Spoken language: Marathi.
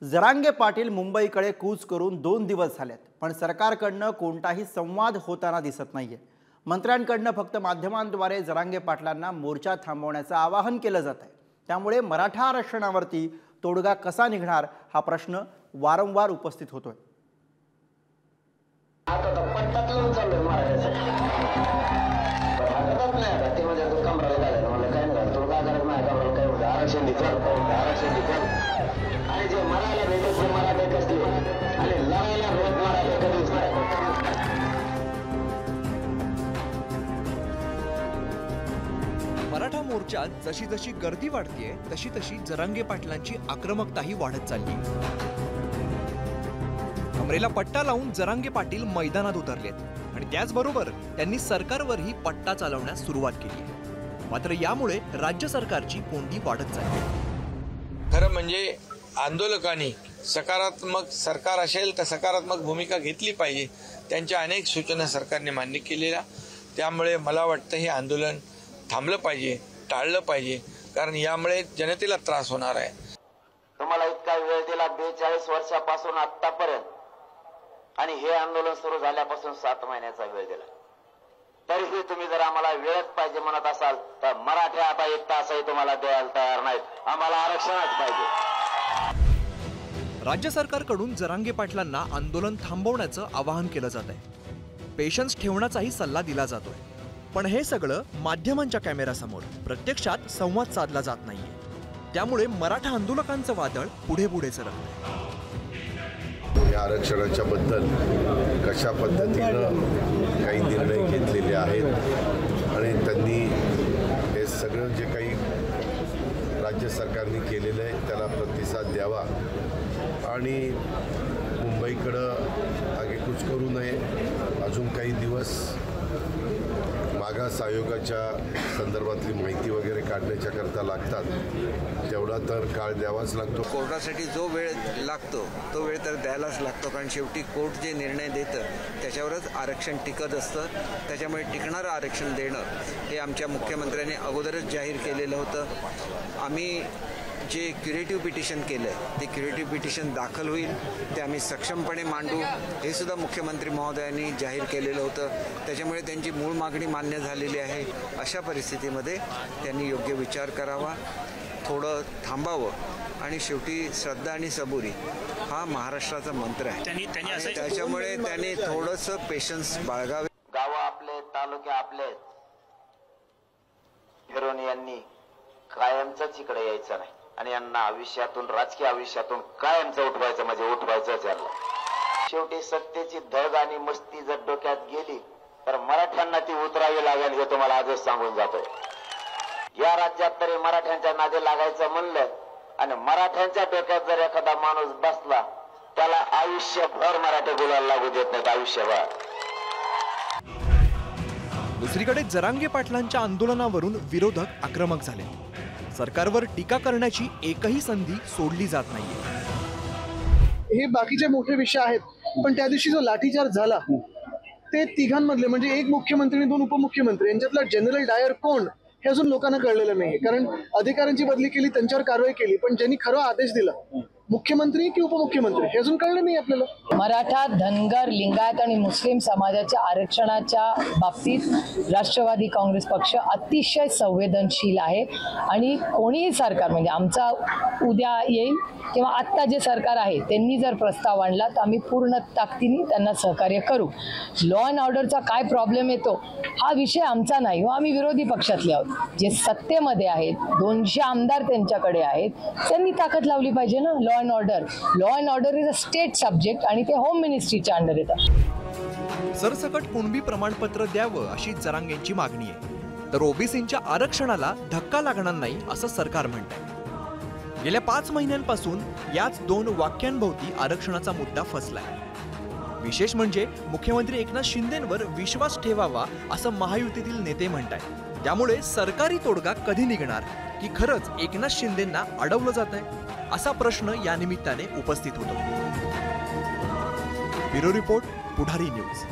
जरांगे पाटील मुंबईकडे कूच करून 2 दिवस झालेत, पण सरकारकडनं कोणताही संवाद होताना दिसत नाहीये। मंत्र्यांकडनं फक्त माध्यमांद्वारे जरांगे पाटलांना मोर्चा थांबवण्याचं आवाहन केलं जात आहे। त्यामुळे मराठा आरक्षणावरती तोडगा कसा निघणार हा प्रश्न वारंवार उपस्थित होतोय। मराठा मोर्चात जशी जशी गर्दी वाढतेय तशी तशी जरांगे पाटलांची आक्रमकताही वाढत चालली। कमरेला पट्टा लावून जरांगे पाटील मैदानात उतरलेत आणि त्याचबरोबर त्यांनी सरकारवरही पट्टा चालवण्यास सुरुवात केली। मात्र यामुळे राज्य सरकारची कोंडी वाढत चालली। खरं म्हणजे आंदोलकांनी सकारात्मक सरकार असेल तर सकारात्मक भूमिका घेतली पाहिजे। त्यांच्या अनेक सूचना सरकारने मान्य केलेल्या, त्यामुळे मला वाटतं हे आंदोलन थांबलं पाहिजे, टाळलं पाहिजे, कारण यामुळे जनतेला त्रास होणार आहे। तुम्हाला इतका वेळ दिला 42 वर्षापासून आतापर्यंत, आणि हे आंदोलन सुरू झाल्यापासून 7 महिन्याचा वेळ दिला, तरीही तुम्ही जर आम्हाला वेळच पाहिजे म्हणत असाल तर मराठा आता 1 तासही तुम्हाला द्यायला तयार नाहीत। आम्हाला आरक्षणच पाहिजे। राज्य सरकारकडून जरांगे पाटलांना आंदोलन थांबवण्याचं आवाहन केलं जात आहे। पेशन्स ठेवण्याचाही सल्ला दिला जातोय, पण हे सगळं माध्यमांच्या कॅमेऱ्यासमोर प्रत्यक्षात संवाद साधला जात नाहीये। त्यामुळे मराठा आंदोलकांचं वादळ पुढे पुढे सरकतंय। या आरक्षणाच्या बद्दल कशा पद्धतीनं काही निर्णय घेतलेले आहेत आणि त्यांनी हे सगळं जे काही राज्य सरकारने केलेलं आहे त्याला प्रतिसाद द्यावा आणि मुंबईकडं आगेकूच करू नये। अजून काही दिवस मागास आयोगाच्या संदर्भातली माहिती वगैरे काढण्याच्या करता लागतात, तेवढा तर काळ द्यावाच लागतो। कोर्टासाठी जो वेळ लागतो तो वेळ तर द्यायलाच लागतो, कारण शेवटी कोर्ट जे निर्णय देतं त्याच्यावरच आरक्षण टिकत असतं। त्याच्यामुळे टिकणारं आरक्षण देणं हे आमच्या मुख्यमंत्र्यांनी अगोदरच जाहीर केलेलं होतं। आम्ही जे क्युरेटिव्ह पिटिशन केलं ते क्युरेटिव्ह पिटिशन दाखल होईल, ते आम्ही सक्षमपणे मांडू हे सुद्धा मुख्यमंत्री महोदयांनी जाहीर केलेलं होतं। त्याच्यामुळे त्यांची मूळ मागणी मान्य झालेली आहे। अशा परिस्थितीमध्ये त्यांनी योग्य विचार करावा, थोडं थांबावं आणि शेवटी श्रद्धा आणि सबुरी हा महाराष्ट्राचा मंत्र आहे। त्याच्यामुळे त्यांनी थोडंसं पेशन्स बाळगावे। गाव आपले, तालुके आपले, फिरून यांनी कायमच इकडे यायचं नाही आणि यांना आयुष्यातून, राजकीय आयुष्यातून कायमचं उठवायचं म्हणजे उठवायचंच यांना। शेवटी सत्तेची धग आणि मस्ती जर डोक्यात गेली तर मराठ्यांना ती उतरावी लागेल, हे तुम्हाला आजच सांगून जातोय। या राज्यात तरी मराठ्यांच्या नादी लागायचं म्हणलं आणि मराठ्यांच्या डोक्यात जर एखादा माणूस बसला त्याला आयुष्यभर मराठे गुलाल लागू देत नाहीत, आयुष्यभर। दुसरीकडे जरांगे पाटलांच्या आंदोलनावरून विरोधक आक्रमक झाले। सरकारवर टीका करण्याची एकही संधी सोडली जात नाहीये। हे बाकीचे मोठे विषय आहेत, पण त्या दिवशी जो लाठीचार्ज झाला ते तिघांमधले म्हणजे एक मुख्यमंत्री आणि 2 उपमुख्यमंत्री यांच्यातला जनरल डायर कोण हे अजून लोकांना कळलेलं नाही। कारण अधिकाऱ्यांची बदली केली, त्यांच्यावर कारवाई केली, पण ज्यांनी खरा आदेश दिला मुख्यमंत्री की उपमुख्यमंत्री हे अजून कळलं नाही आपल्याला। मराठा, धनगर, लिंगायत आणि मुस्लिम समाजाच्या आरक्षणाच्या बाबतीत राष्ट्रवादी काँग्रेस पक्ष अतिशय संवेदनशील आहे आणि कोणीही सरकार म्हणजे आमचा उद्या येईल किंवा आत्ता जे सरकार आहे त्यांनी जर प्रस्ताव आणला तर आम्ही पूर्ण ताकदीने त्यांना सहकार्य करू। लॉ अँड ऑर्डरचा काय प्रॉब्लेम येतो हा विषय आमचा नाही, आम्ही विरोधी पक्षातले आहोत। जे सत्तेमध्ये आहेत, 200 आमदार त्यांच्याकडे आहेत, त्यांनी ताकद लावली पाहिजे ना। Law and order is a state subject आणि ते होम मिनिस्ट्रीच्या अंडर येतात। सरसकट कुणबी प्रमाणपत्र द्यावं अशी जरांगेंची मागणी आहे, तर ओबीसींच्या आरक्षणाला धक्का लागणार नाही असं सरकार म्हणतंय। गेल्या 5 महिन्यांपासून याच 2 वाक्यांभोवती आरक्षणाचा मुद्दा फसलाय। विशेष म्हणजे मुख्यमंत्री एकनाथ शिंदेंवर विश्वास ठेवावा असं महायुतीतील नेते म्हणतायत। त्यामुळे सरकारी तोडगा कधी निघणार की खरंच एकनाथ शिंदेंना अडवलं जात आहे असा प्रश्न या निमित्ताने उपस्थित होतो। ब्युरो रिपोर्ट, पुढारी न्यूज।